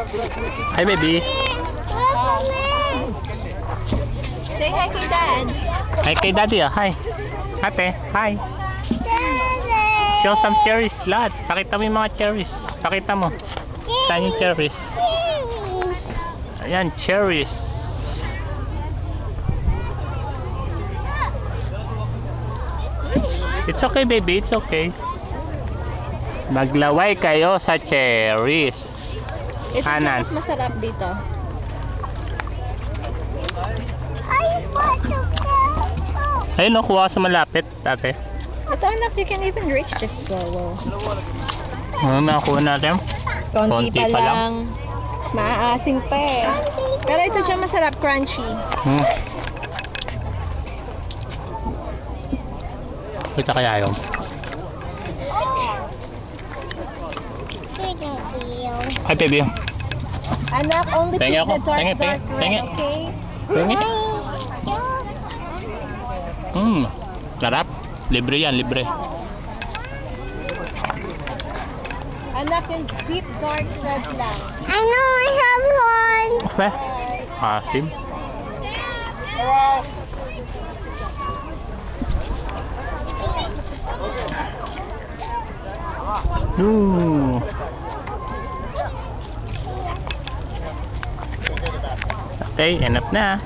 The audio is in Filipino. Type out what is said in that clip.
Hi, baby. Say hi kay Dad. Hi kay daddy, ah. Hi. Ate, hi. Show some cherries, lahat. Pakita mo yung mga cherries. Pakita mo. Saan yung cherries? Ayan, cherries. It's okay, baby. It's okay. Maglaway kayo sa cherries. Ito yung Hanan. mas masarap dito. Ayun, no, kuha sa malapit, ate. Ito anak, you can even reach this flower. Ano nakuha natin? Konti Konti pa pa lang. lang. Maaasim pa eh. Pero ito siya masarap, crunchy. Kita kaya yun. Hi, baby. Anak, only Pengi pick ako. the dark, Pengi, dark pengi. red, okay? Pengi. Sarap. Libre yan, libre. Anak, yung deep dark red lang. I know I have one. Okay. Asim. Ooh. Okay, enough na.